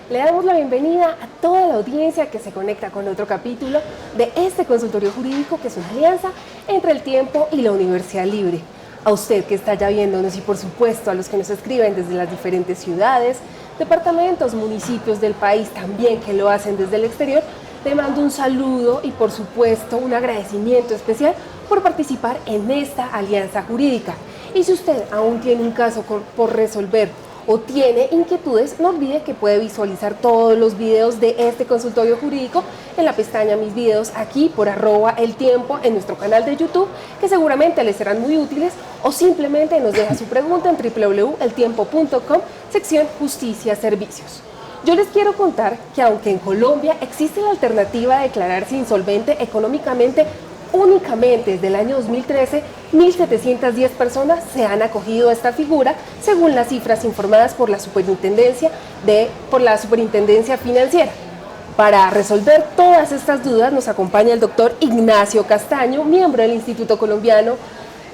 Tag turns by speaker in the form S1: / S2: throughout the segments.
S1: Le damos la bienvenida a toda la audiencia que se conecta con otro capítulo de este consultorio jurídico, que es una alianza entre El Tiempo y la Universidad Libre. A usted que está ya viéndonos y por supuesto a los que nos escriben desde las diferentes ciudades, departamentos, municipios del país, también que lo hacen desde el exterior, le mando un saludo y por supuesto un agradecimiento especial por participar en esta alianza jurídica. Y si usted aún tiene un caso por resolver o tiene inquietudes, no olvide que puede visualizar todos los videos de este consultorio jurídico en la pestaña Mis Videos, aquí por @eltiempo en nuestro canal de YouTube, que seguramente les serán muy útiles, o simplemente nos deja su pregunta en www.eltiempo.com, sección Justicia Servicios. Yo les quiero contar que aunque en Colombia existe la alternativa de declararse insolvente económicamente, únicamente desde el año 2013, 1.710 personas se han acogido a esta figura, según las cifras informadas por la Superintendencia Financiera. Para resolver todas estas dudas nos acompaña el doctor Ignacio Castaño, miembro del Instituto Colombiano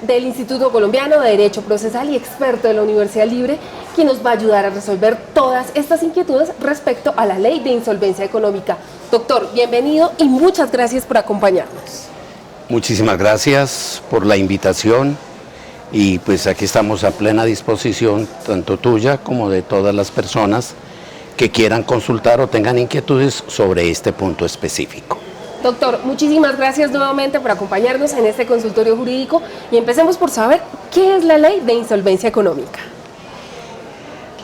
S1: de Derecho Procesal y experto de la Universidad Libre, quien nos va a ayudar a resolver todas estas inquietudes respecto a la ley de insolvencia económica. Doctor, bienvenido y muchas gracias por acompañarnos.
S2: Muchísimas gracias por la invitación y pues aquí estamos a plena disposición, tanto tuya como de todas las personas que quieran consultar o tengan inquietudes sobre este punto específico.
S1: Doctor, muchísimas gracias nuevamente por acompañarnos en este consultorio jurídico y empecemos por saber qué es la ley de insolvencia económica.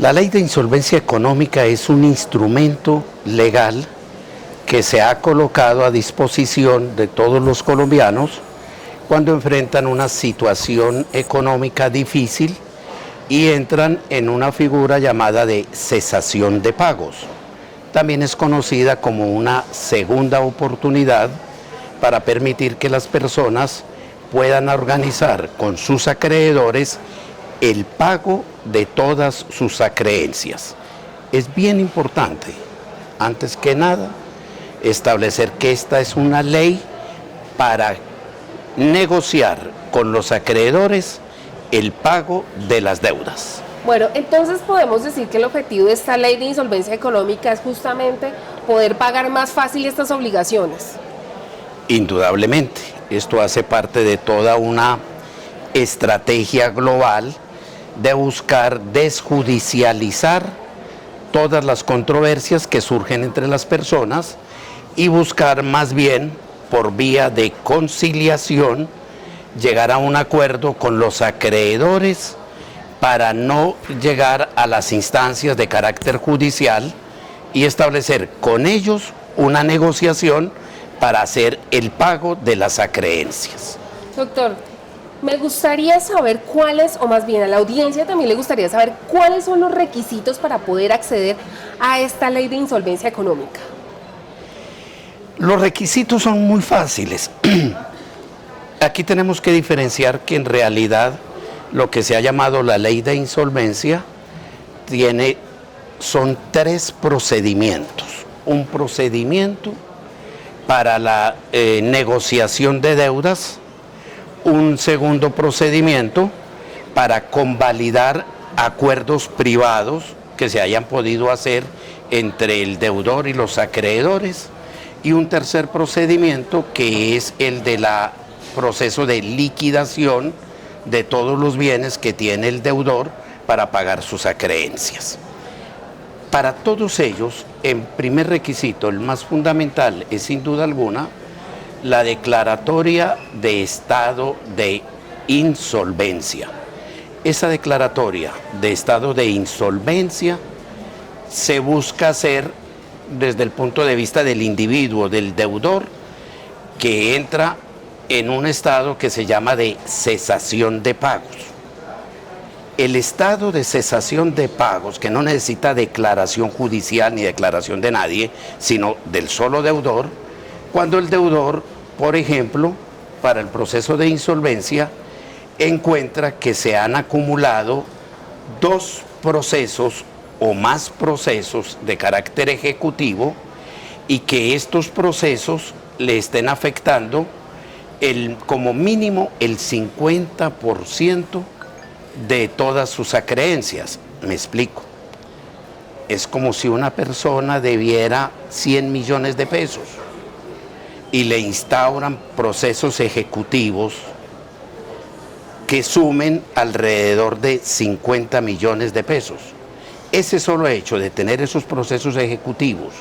S2: La ley de insolvencia económica es un instrumento legal que se ha colocado a disposición de todos los colombianos cuando enfrentan una situación económica difícil y entran en una figura llamada de cesación de pagos. También es conocida como una segunda oportunidad para permitir que las personas puedan organizar con sus acreedores el pago de todas sus acreencias. Es bien importante, antes que nada, establecer que esta es una ley para negociar con los acreedores el pago de las deudas.
S1: Bueno, entonces podemos decir que el objetivo de esta ley de insolvencia económica es justamente poder pagar más fácil estas obligaciones.
S2: Indudablemente, esto hace parte de toda una estrategia global de buscar desjudicializar todas las controversias que surgen entre las personas y buscar más bien, por vía de conciliación, llegar a un acuerdo con los acreedores para no llegar a las instancias de carácter judicial y establecer con ellos una negociación para hacer el pago de las acreencias.
S1: Doctor, me gustaría saber cuáles, o más bien a la audiencia también le gustaría saber cuáles son los requisitos para poder acceder a esta ley de insolvencia económica.
S2: Los requisitos son muy fáciles. Aquí tenemos que diferenciar que en realidad lo que se ha llamado la ley de insolvencia son 3 procedimientos. Un procedimiento para la negociación de deudas, un segundo procedimiento para convalidar acuerdos privados que se hayan podido hacer entre el deudor y los acreedores, y un tercer procedimiento que es el de la proceso de liquidación de todos los bienes que tiene el deudor para pagar sus acreencias. Para todos ellos, el primer requisito, el más fundamental, es sin duda alguna la declaratoria de estado de insolvencia. Esa declaratoria de estado de insolvencia se busca hacer desde el punto de vista del individuo, del deudor, que entra en un estado que se llama de cesación de pagos. El estado de cesación de pagos, que no necesita declaración judicial ni declaración de nadie, sino del solo deudor, cuando el deudor, por ejemplo, para el proceso de insolvencia, encuentra que se han acumulado 2 procesos o más procesos de carácter ejecutivo y que estos procesos le estén afectando como mínimo el 50% de todas sus acreencias. Me explico. Es como si una persona debiera 100 millones de pesos y le instauran procesos ejecutivos que sumen alrededor de 50 millones de pesos. Ese solo hecho de tener esos procesos ejecutivos,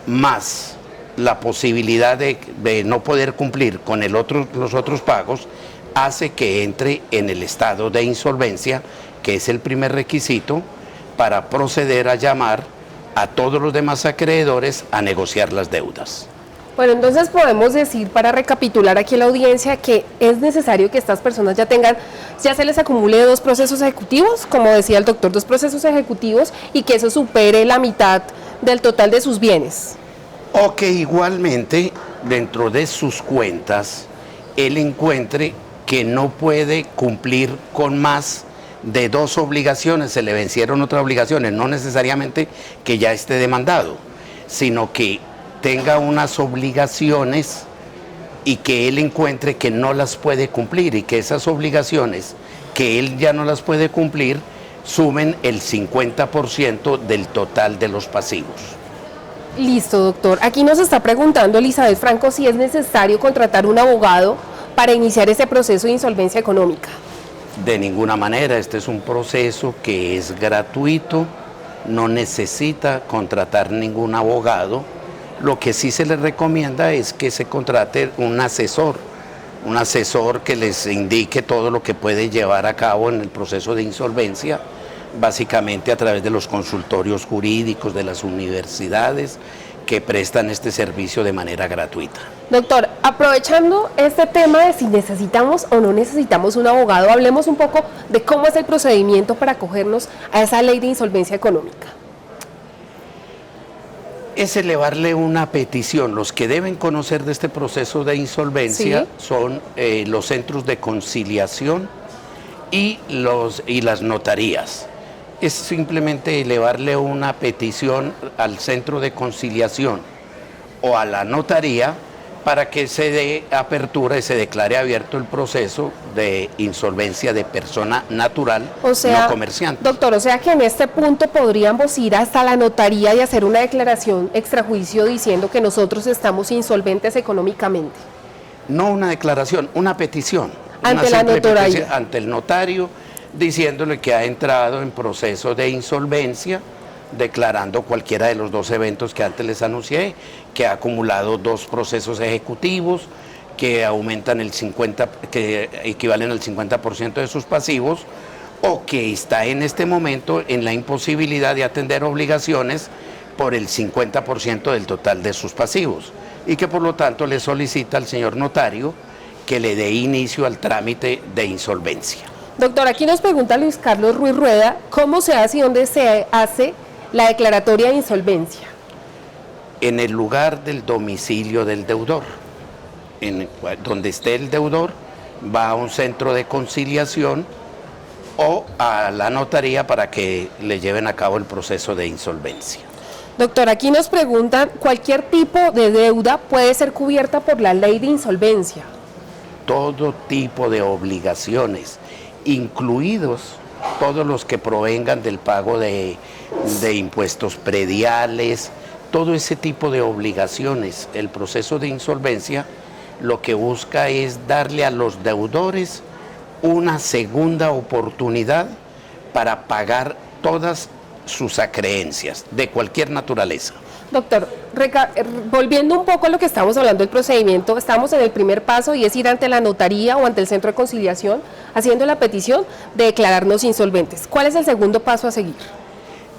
S2: más la posibilidad de no poder cumplir con los otros pagos, hace que entre en el estado de insolvencia, que es el primer requisito para proceder a llamar a todos los demás acreedores a negociar las deudas.
S1: Bueno, entonces podemos decir, para recapitular aquí a la audiencia, que es necesario que estas personas ya se les acumule 2 procesos ejecutivos, como decía el doctor, 2 procesos ejecutivos, y que eso supere la mitad del total de sus bienes.
S2: O que igualmente, dentro de sus cuentas, él encuentre que no puede cumplir con más de 2 obligaciones, se le vencieron otras obligaciones, no necesariamente que ya esté demandado, sino que tenga unas obligaciones y que él encuentre que no las puede cumplir y que esas obligaciones que él ya no las puede cumplir sumen el 50% del total de los pasivos.
S1: Listo, doctor. Aquí nos está preguntando Elizabeth Franco si es necesario contratar un abogado para iniciar ese proceso de insolvencia económica.
S2: De ninguna manera, este es un proceso que es gratuito, no necesita contratar ningún abogado. Lo que sí se les recomienda es que se contrate un asesor que les indique todo lo que puede llevar a cabo en el proceso de insolvencia, básicamente a través de los consultorios jurídicos de las universidades que prestan este servicio de manera gratuita.
S1: Doctor, aprovechando este tema de si necesitamos o no necesitamos un abogado, hablemos un poco de cómo es el procedimiento para acogernos a esa ley de insolvencia económica.
S2: Es elevarle una petición. Los que deben conocer de este proceso de insolvencia son los centros de conciliación y las notarías. Es simplemente elevarle una petición al centro de conciliación o a la notaría para que se dé apertura y se declare abierto el proceso de insolvencia de persona natural, no comerciante.
S1: Doctor, o sea que en este punto podríamos ir hasta la notaría y hacer una declaración extrajuicio diciendo que nosotros estamos insolventes económicamente.
S2: No una declaración, una petición.
S1: Ante la notaría.
S2: Ante el notario, diciéndole que ha entrado en proceso de insolvencia, declarando cualquiera de los 2 eventos que antes les anuncié, que ha acumulado 2 procesos ejecutivos que que equivalen al 50% de sus pasivos, o que está en este momento en la imposibilidad de atender obligaciones por el 50% del total de sus pasivos, y que por lo tanto le solicita al señor notario que le dé inicio al trámite de insolvencia.
S1: Doctor, aquí nos pregunta Luis Carlos Ruiz Rueda, ¿cómo se hace y dónde se hace la declaratoria de insolvencia?
S2: En el lugar del domicilio del deudor. Donde esté el deudor, va a un centro de conciliación o a la notaría para que le lleven a cabo el proceso de insolvencia.
S1: Doctor, aquí nos preguntan, ¿cualquier tipo de deuda puede ser cubierta por la ley de insolvencia?
S2: Todo tipo de obligaciones, incluidos todos los que provengan del pago de impuestos prediales, todo ese tipo de obligaciones. El proceso de insolvencia lo que busca es darle a los deudores una segunda oportunidad para pagar todas sus acreencias de cualquier naturaleza.
S1: Doctor, volviendo un poco a lo que estamos hablando del procedimiento, estamos en el primer paso y es ir ante la notaría o ante el centro de conciliación haciendo la petición de declararnos insolventes. ¿Cuál es el segundo paso a seguir?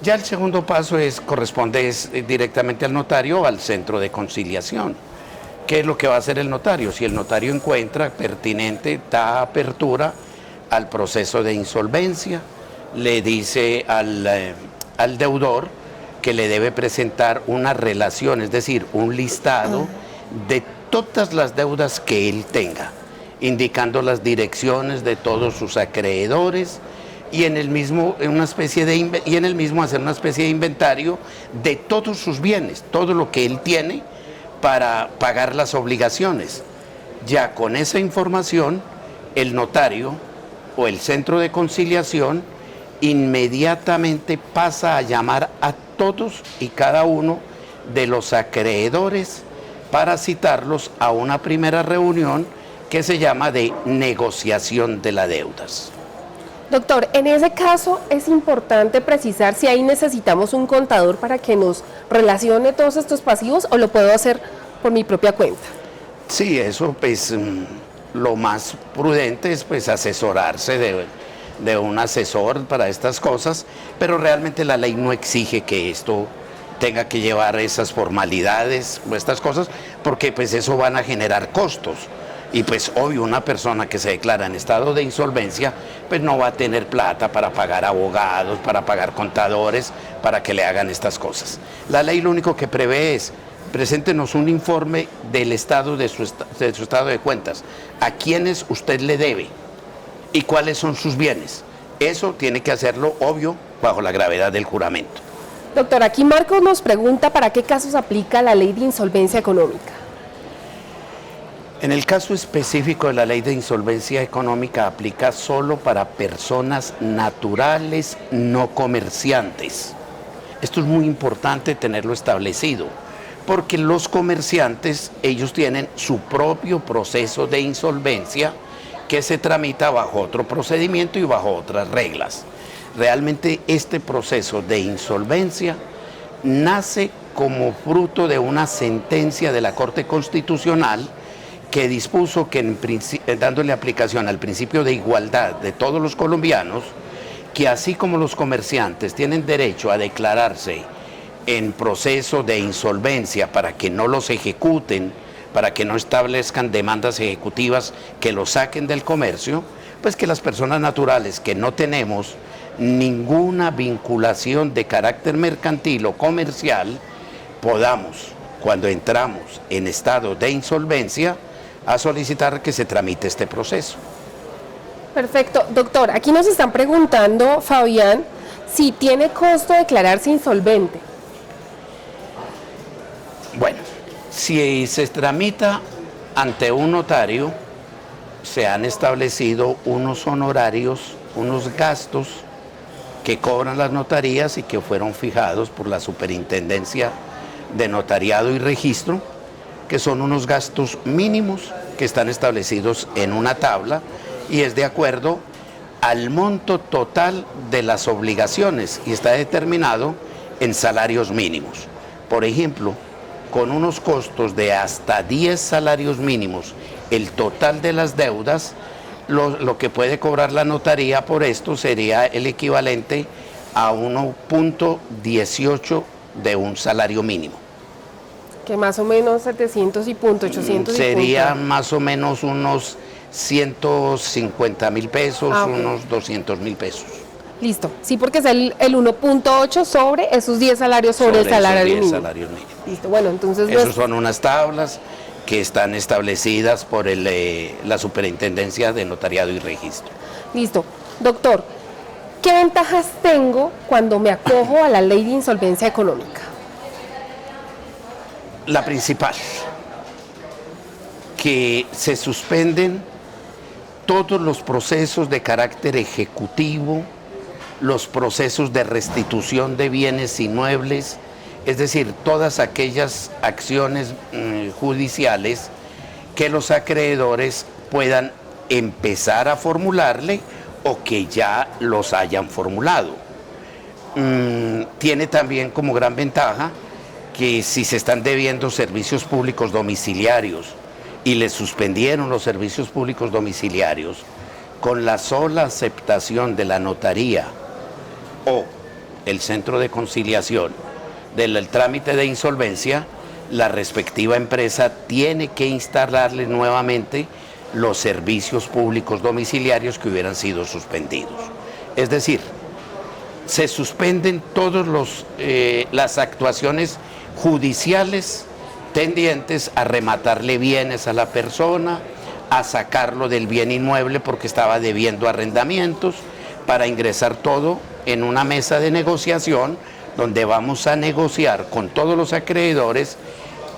S2: Ya el segundo paso corresponde directamente al notario o al centro de conciliación. ¿Qué es lo que va a hacer el notario? Si el notario encuentra pertinente, da apertura al proceso de insolvencia, le dice al deudor que le debe presentar una relación, es decir, un listado de todas las deudas que él tenga, indicando las direcciones de todos sus acreedores y en el mismo hacer una especie de inventario de todos sus bienes, todo lo que él tiene para pagar las obligaciones. Ya con esa información, el notario o el centro de conciliación inmediatamente pasa a llamar a todos y cada uno de los acreedores para citarlos a una primera reunión que se llama de negociación de las deudas.
S1: Doctor, en ese caso es importante precisar si ahí necesitamos un contador para que nos relacione todos estos pasivos o lo puedo hacer por mi propia cuenta.
S2: Sí, eso pues lo más prudente es pues asesorarse de un asesor para estas cosas, pero realmente la ley no exige que esto tenga que llevar esas formalidades o estas cosas, porque pues eso van a generar costos. Y pues obvio, una persona que se declara en estado de insolvencia, pues no va a tener plata para pagar abogados, para pagar contadores, para que le hagan estas cosas. La ley lo único que prevé es, preséntenos un informe del estado de su estado de cuentas, a quiénes usted le debe y cuáles son sus bienes. Eso tiene que hacerlo, obvio, bajo la gravedad del juramento.
S1: Doctor, aquí Marcos nos pregunta para qué casos aplica la ley de insolvencia económica.
S2: En el caso específico de la ley de insolvencia económica aplica solo para personas naturales no comerciantes. Esto es muy importante tenerlo establecido, porque los comerciantes, ellos tienen su propio proceso de insolvencia que se tramita bajo otro procedimiento y bajo otras reglas. Realmente este proceso de insolvencia nace como fruto de una sentencia de la Corte Constitucional que dispuso que, dándole aplicación al principio de igualdad de todos los colombianos, que así como los comerciantes tienen derecho a declararse en proceso de insolvencia para que no los ejecuten, para que no establezcan demandas ejecutivas que los saquen del comercio, pues que las personas naturales que no tenemos ninguna vinculación de carácter mercantil o comercial, podamos, cuando entramos en estado de insolvencia, a solicitar que se tramite este proceso.
S1: Perfecto. Doctor, aquí nos están preguntando, Fabián, si tiene costo declararse insolvente.
S2: Bueno, si se tramita ante un notario, se han establecido unos honorarios, unos gastos que cobran las notarías y que fueron fijados por la Superintendencia de Notariado y Registro, que son unos gastos mínimos que están establecidos en una tabla y es de acuerdo al monto total de las obligaciones y está determinado en salarios mínimos. Por ejemplo, con unos costos de hasta 10 salarios mínimos, el total de las deudas, lo que puede cobrar la notaría por esto sería el equivalente a 1.18 de un salario mínimo.
S1: Que más o menos 700 y punto, 800 y
S2: sería
S1: punto.
S2: más o menos unos 150.000 pesos,
S1: Okay.
S2: Unos 200.000 pesos.
S1: Listo. Sí, porque es el 1.8 sobre esos 10 salarios sobre el salario
S2: esos 10
S1: mínimo.
S2: salarios mínimos.
S1: Listo. Bueno, entonces
S2: Esos son unas tablas que están establecidas por la Superintendencia de Notariado y Registro.
S1: Listo. Doctor, ¿qué ventajas tengo cuando me acojo a la ley de insolvencia económica?
S2: La principal, que se suspenden todos los procesos de carácter ejecutivo, los procesos de restitución de bienes inmuebles, es decir, todas aquellas acciones judiciales que los acreedores puedan empezar a formularle o que ya los hayan formulado. Tiene también como gran ventaja que si se están debiendo servicios públicos domiciliarios y les suspendieron los servicios públicos domiciliarios, con la sola aceptación de la notaría o el centro de conciliación del trámite de insolvencia, la respectiva empresa tiene que instalarle nuevamente los servicios públicos domiciliarios que hubieran sido suspendidos. Es decir, se suspenden todas las actuaciones judiciales tendientes a rematarle bienes a la persona, a sacarlo del bien inmueble porque estaba debiendo arrendamientos, para ingresar todo en una mesa de negociación donde vamos a negociar con todos los acreedores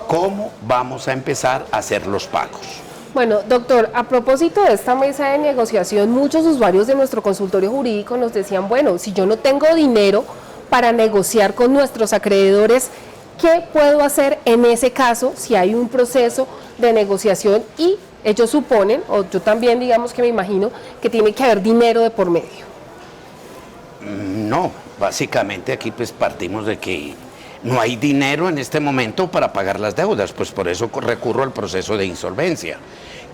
S2: cómo vamos a empezar a hacer los pagos.
S1: Bueno, doctor, a propósito de esta mesa de negociación, muchos usuarios de nuestro consultorio jurídico nos decían, bueno, si yo no tengo dinero para negociar con nuestros acreedores, ¿qué puedo hacer en ese caso si hay un proceso de negociación y ellos suponen, o yo también digamos que me imagino, que tiene que haber dinero de por medio?
S2: No, básicamente aquí pues partimos de que no hay dinero en este momento para pagar las deudas, pues por eso recurro al proceso de insolvencia.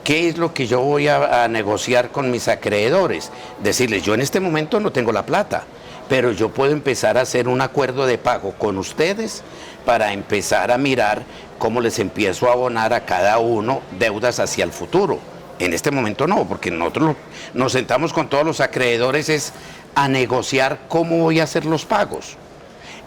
S2: ¿Qué es lo que yo voy a negociar con mis acreedores? Decirles, yo en este momento no tengo la plata, pero yo puedo empezar a hacer un acuerdo de pago con ustedes para empezar a mirar cómo les empiezo a abonar a cada uno deudas hacia el futuro. En este momento no, porque nosotros nos sentamos con todos los acreedores es a negociar cómo voy a hacer los pagos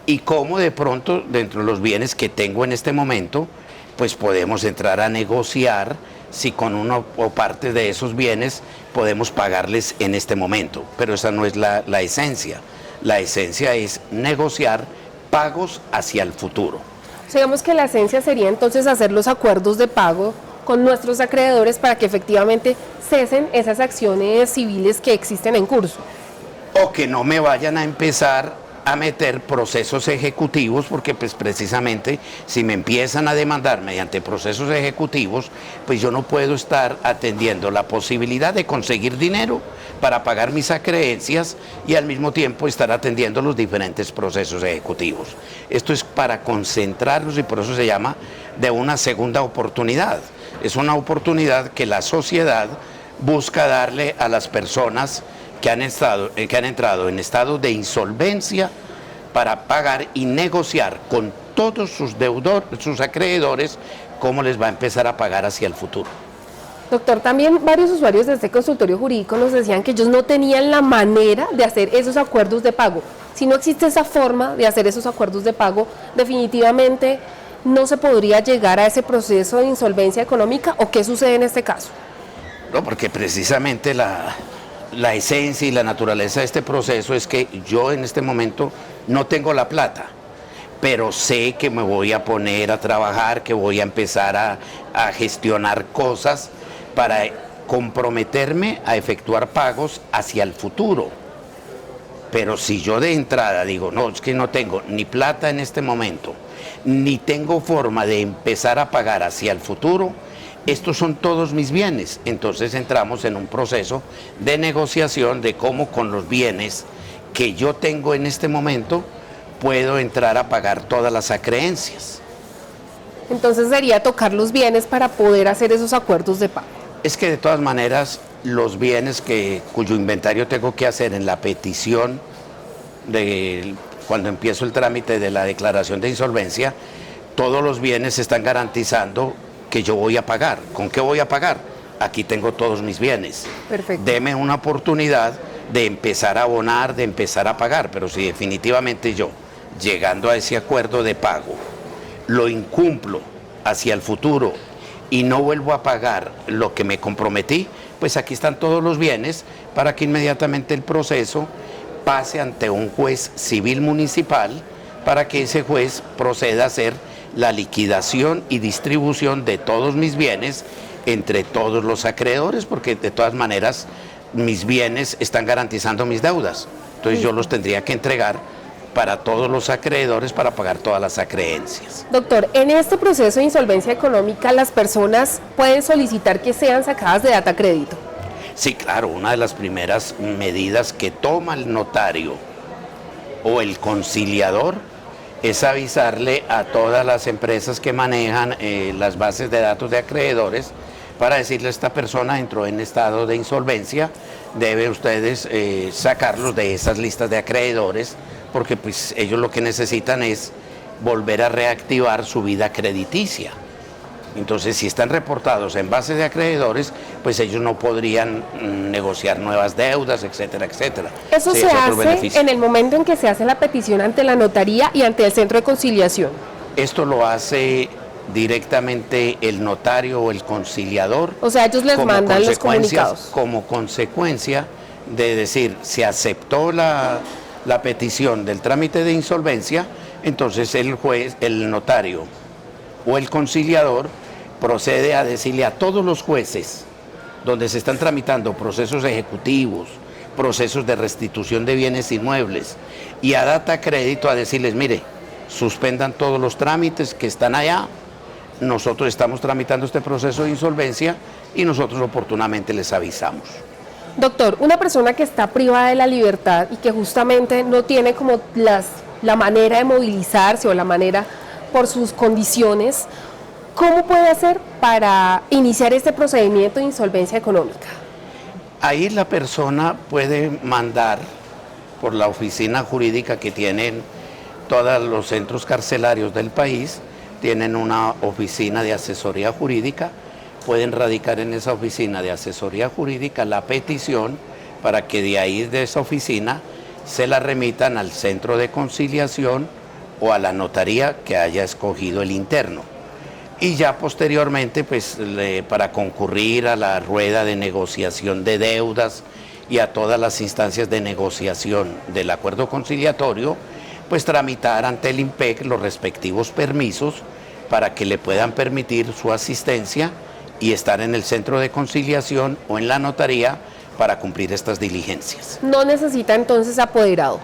S2: y cómo de pronto dentro de los bienes que tengo en este momento, pues podemos entrar a negociar si con uno o parte de esos bienes podemos pagarles en este momento. Pero esa no es la esencia. La esencia es negociar pagos hacia el futuro.
S1: O sea, digamos que la esencia sería entonces hacer los acuerdos de pago con nuestros acreedores para que efectivamente cesen esas acciones civiles que existen en curso.
S2: O que no me vayan a empezar a meter procesos ejecutivos, porque pues precisamente si me empiezan a demandar mediante procesos ejecutivos, pues yo no puedo estar atendiendo la posibilidad de conseguir dinero para pagar mis acreencias y al mismo tiempo estar atendiendo los diferentes procesos ejecutivos. Esto es para concentrarlos y por eso se llama de una segunda oportunidad. Es una oportunidad que la sociedad busca darle a las personas que han entrado en estado de insolvencia para pagar y negociar con todos sus deudores, sus acreedores, cómo les va a empezar a pagar hacia el futuro.
S1: Doctor, también varios usuarios de este consultorio jurídico nos decían que ellos no tenían la manera de hacer esos acuerdos de pago. Si no existe esa forma de hacer esos acuerdos de pago, definitivamente no se podría llegar a ese proceso de insolvencia económica, ¿o qué sucede en este caso?
S2: No, porque precisamente la esencia y la naturaleza de este proceso es que yo en este momento no tengo la plata, pero sé que me voy a poner a trabajar, que voy a empezar a gestionar cosas para comprometerme a efectuar pagos hacia el futuro. Pero si yo de entrada digo, no, es que no tengo ni plata en este momento, ni tengo forma de empezar a pagar hacia el futuro, estos son todos mis bienes. Entonces entramos en un proceso de negociación de cómo con los bienes que yo tengo en este momento puedo entrar a pagar todas las acreencias.
S1: Entonces sería tocar los bienes para poder hacer esos acuerdos de pago.
S2: Es que de todas maneras los bienes cuyo inventario tengo que hacer en la petición cuando empiezo el trámite de la declaración de insolvencia, todos los bienes están garantizando que yo voy a pagar. ¿Con qué voy a pagar? Aquí tengo todos mis bienes.
S1: Perfecto.
S2: Deme una oportunidad de empezar a abonar, de empezar a pagar, pero si definitivamente yo, llegando a ese acuerdo de pago, lo incumplo hacia el futuro y no vuelvo a pagar lo que me comprometí, pues aquí están todos los bienes para que inmediatamente el proceso pase ante un juez civil municipal para que ese juez proceda a hacer la liquidación y distribución de todos mis bienes entre todos los acreedores, porque de todas maneras mis bienes están garantizando mis deudas. Entonces yo los tendría que entregar para todos los acreedores para pagar todas las acreencias.
S1: Doctor, en este proceso de insolvencia económica, las personas pueden solicitar que sean sacadas de data crédito.
S2: Sí, claro, una de las primeras medidas que toma el notario o el conciliador es avisarle a todas las empresas que manejan las bases de datos de acreedores para decirle a esta persona entró en estado de insolvencia, debe ustedes sacarlos de esas listas de acreedores, porque pues ellos lo que necesitan es volver a reactivar su vida crediticia. Entonces, si están reportados en base de acreedores, pues ellos no podrían negociar nuevas deudas, etcétera, etcétera.
S1: Eso se hace en el momento en que se hace la petición ante la notaría y ante el centro de conciliación.
S2: Esto lo hace directamente el notario o el conciliador.
S1: O sea, ellos les mandan los comunicados.
S2: Como consecuencia de decir, se aceptó la petición del trámite de insolvencia, entonces el juez, el notario o el conciliador procede a decirle a todos los jueces donde se están tramitando procesos ejecutivos, procesos de restitución de bienes inmuebles y a Data Crédito a decirles, mire, suspendan todos los trámites que están allá, nosotros estamos tramitando este proceso de insolvencia y nosotros oportunamente les avisamos.
S1: Doctor, una persona que está privada de la libertad y que justamente no tiene como la manera de movilizarse o la manera por sus condiciones, ¿cómo puede hacer para iniciar este procedimiento de insolvencia económica?
S2: Ahí la persona puede mandar por la oficina jurídica que tienen todos los centros carcelarios del país, tienen una oficina de asesoría jurídica, pueden radicar en esa oficina de asesoría jurídica la petición para que de ahí, de esa oficina, se la remitan al centro de conciliación o a la notaría que haya escogido el interno. Y ya posteriormente, pues, para concurrir a la rueda de negociación de deudas y a todas las instancias de negociación del acuerdo conciliatorio, pues tramitar ante el IMPEC los respectivos permisos para que le puedan permitir su asistencia y estar en el centro de conciliación o en la notaría para cumplir estas diligencias.
S1: No necesita entonces apoderado.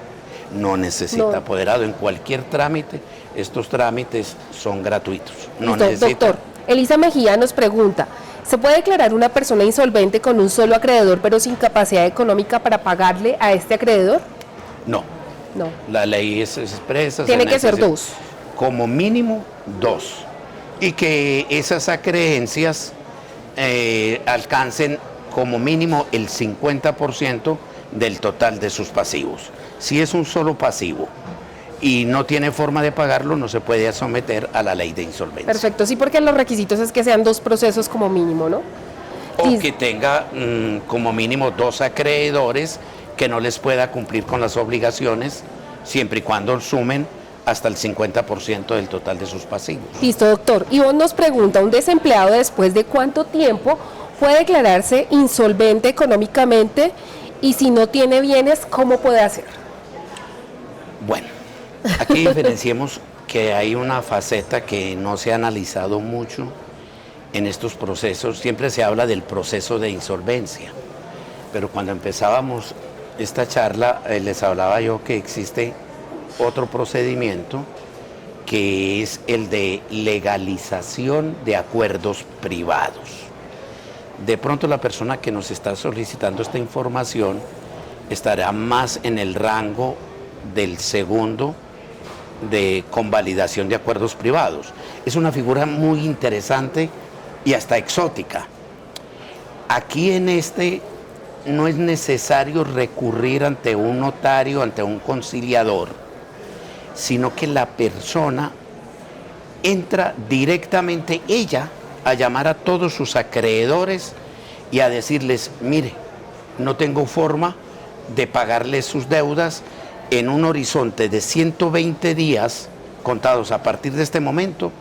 S2: No necesita apoderado en cualquier trámite. Estos trámites son gratuitos. No necesita.
S1: Doctor, Elisa Mejía nos pregunta, ¿se puede declarar una persona insolvente con un solo acreedor pero sin capacidad económica para pagarle a este acreedor?
S2: No.
S1: No.
S2: La ley es expresa.
S1: Tiene que ser dos.
S2: Como mínimo dos. Y que esas acreencias alcancen como mínimo el 50% del total de sus pasivos. Si es un solo pasivo y no tiene forma de pagarlo, no se puede someter a la ley de insolvencia.
S1: Perfecto, sí, porque los requisitos es que sean dos procesos como mínimo, ¿no?
S2: O que tenga como mínimo dos acreedores que no les pueda cumplir con las obligaciones, siempre y cuando sumen hasta el 50% del total de sus pasivos.
S1: Listo, doctor. Ivonne nos pregunta, ¿un desempleado después de cuánto tiempo puede declararse insolvente económicamente y si no tiene bienes, cómo puede hacer?
S2: Bueno, aquí diferenciemos que hay una faceta que no se ha analizado mucho en estos procesos. Siempre se habla del proceso de insolvencia, pero cuando empezábamos esta charla les hablaba yo que existe otro procedimiento que es el de legalización de acuerdos privados. De pronto la persona que nos está solicitando esta información estará más en el rango del segundo de convalidación de acuerdos privados. Es una figura muy interesante y hasta exótica. Aquí en este no es necesario recurrir ante un notario, ante un conciliador, sino que la persona entra directamente ella a llamar a todos sus acreedores y a decirles, mire, no tengo forma de pagarles sus deudas en un horizonte de 120 días contados a partir de este momento,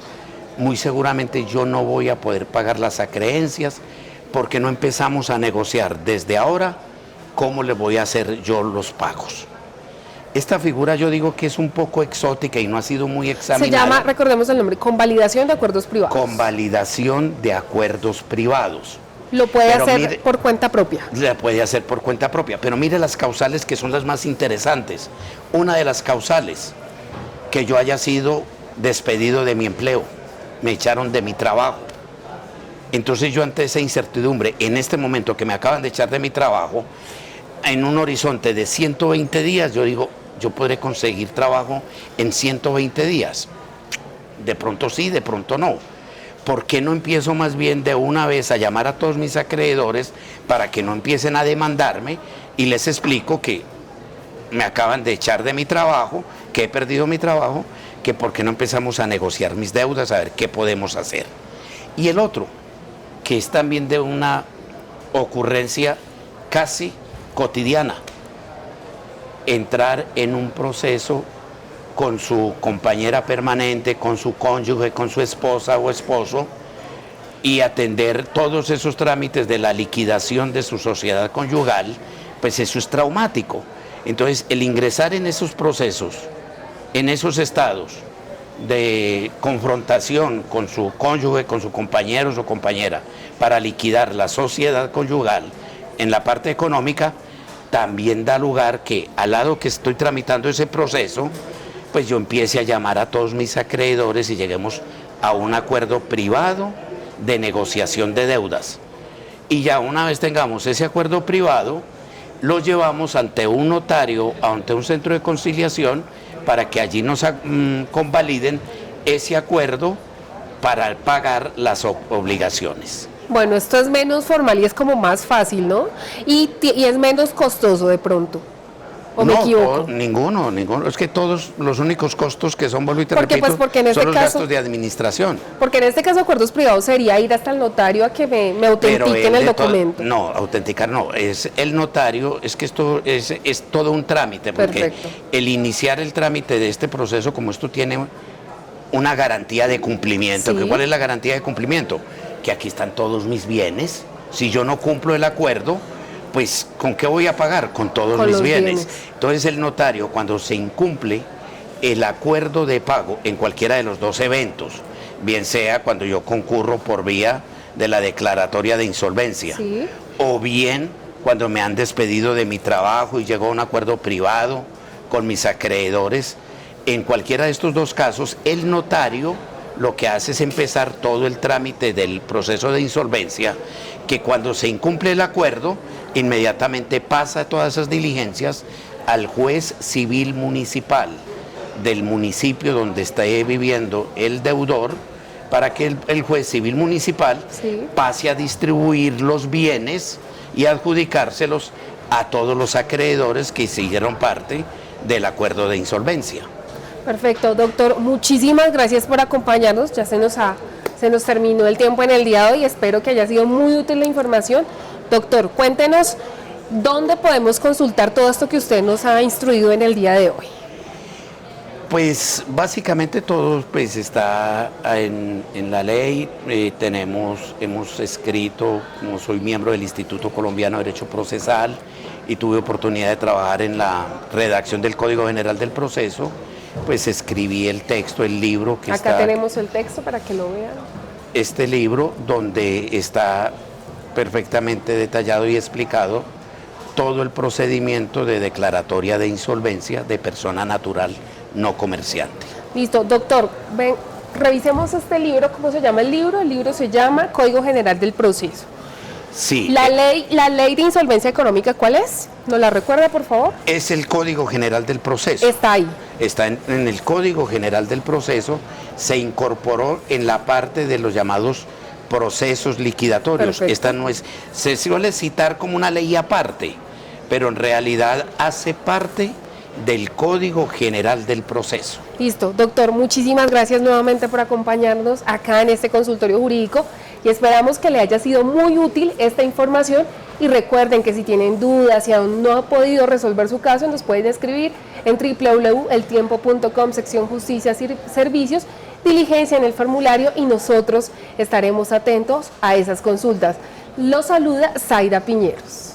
S2: muy seguramente yo no voy a poder pagar las acreencias porque no empezamos a negociar desde ahora cómo le voy a hacer yo los pagos. Esta figura yo digo que es un poco exótica y no ha sido muy examinada.
S1: Se llama, recordemos el nombre, convalidación de acuerdos privados.
S2: Convalidación de acuerdos privados.
S1: Lo puede hacer por cuenta propia.
S2: La puede hacer por cuenta propia, pero mire las causales que son las más interesantes. Una de las causales, que yo haya sido despedido de mi empleo, me echaron de mi trabajo. Entonces yo ante esa incertidumbre, en este momento que me acaban de echar de mi trabajo, en un horizonte de 120 días, yo digo, yo podré conseguir trabajo en 120 días. De pronto sí, de pronto no. ¿Por qué no empiezo más bien de una vez a llamar a todos mis acreedores para que no empiecen a demandarme y les explico que me acaban de echar de mi trabajo, que he perdido mi trabajo, que por qué no empezamos a negociar mis deudas, a ver qué podemos hacer? Y el otro, que es también de una ocurrencia casi cotidiana, entrar en un proceso con su compañera permanente, con su cónyuge, con su esposa o esposo y atender todos esos trámites de la liquidación de su sociedad conyugal, pues eso es traumático. Entonces, el ingresar en esos procesos, en esos estados de confrontación con su cónyuge, con su compañero o compañera, para liquidar la sociedad conyugal en la parte económica, también da lugar que al lado que estoy tramitando ese proceso, pues yo empiece a llamar a todos mis acreedores y lleguemos a un acuerdo privado de negociación de deudas. Y ya una vez tengamos ese acuerdo privado, lo llevamos ante un notario, ante un centro de conciliación, para que allí nos convaliden ese acuerdo para pagar las obligaciones.
S1: Bueno, esto es menos formal y es como más fácil, ¿no? Y es menos costoso de pronto. ¿O me equivoco?
S2: Ninguno. Es que todos los únicos costos que son, vuelvo y te repito,
S1: porque en este
S2: son los
S1: caso,
S2: gastos de administración.
S1: Porque en este caso acuerdos privados sería ir hasta el notario a que me autentiquen el documento.
S2: No, autenticar no, es el notario, es que esto es todo un trámite, porque
S1: Perfecto.
S2: el iniciar el trámite de este proceso, como esto tiene una garantía de cumplimiento,
S1: Sí.
S2: ¿cuál es la garantía de cumplimiento? Que aquí están todos mis bienes, si yo no cumplo el acuerdo, pues ¿con qué voy a pagar? Con todos mis bienes. Entonces el notario, cuando se incumple el acuerdo de pago en cualquiera de los dos eventos, bien sea cuando yo concurro por vía de la declaratoria de insolvencia,
S1: Sí.
S2: o bien cuando me han despedido de mi trabajo y llegó a un acuerdo privado con mis acreedores, en cualquiera de estos dos casos, el notario lo que hace es empezar todo el trámite del proceso de insolvencia, que cuando se incumple el acuerdo, inmediatamente pasa todas esas diligencias al juez civil municipal del municipio donde esté viviendo el deudor, para que el juez civil municipal
S1: Sí.
S2: pase a distribuir los bienes y adjudicárselos a todos los acreedores que hicieron parte del acuerdo de insolvencia.
S1: Perfecto, doctor, muchísimas gracias por acompañarnos. Ya se nos terminó el tiempo en el día de hoy. Espero que haya sido muy útil la información. Doctor, cuéntenos dónde podemos consultar todo esto que usted nos ha instruido en el día de hoy.
S2: Pues básicamente todo pues está en la ley. Hemos escrito, como soy miembro del Instituto Colombiano de Derecho Procesal y tuve oportunidad de trabajar en la redacción del Código General del Proceso, pues escribí el texto, el libro que
S1: Acá tenemos el texto para que lo vean.
S2: este libro donde está perfectamente detallado y explicado todo el procedimiento de declaratoria de insolvencia de persona natural no comerciante.
S1: Listo, doctor, ven, revisemos este libro. ¿Cómo se llama el libro? El libro se llama Código General del Proceso.
S2: Sí.
S1: La ley de insolvencia económica, ¿cuál es? ¿Nos la recuerda, por favor?
S2: Es el Código General del Proceso.
S1: Está ahí.
S2: Está en el Código General del Proceso, se incorporó en la parte de los llamados procesos liquidatorios.
S1: Perfecto.
S2: Esta no es, se suele citar como una ley aparte, pero en realidad hace parte del Código General del Proceso.
S1: Listo, doctor, muchísimas gracias nuevamente por acompañarnos acá en este consultorio jurídico y esperamos que le haya sido muy útil esta información. Y recuerden que si tienen dudas y aún no ha podido resolver su caso, nos pueden escribir en www.eltiempo.com, sección Justicia y Servicios, diligencia en el formulario y nosotros estaremos atentos a esas consultas. Los saluda Zaida Piñeros.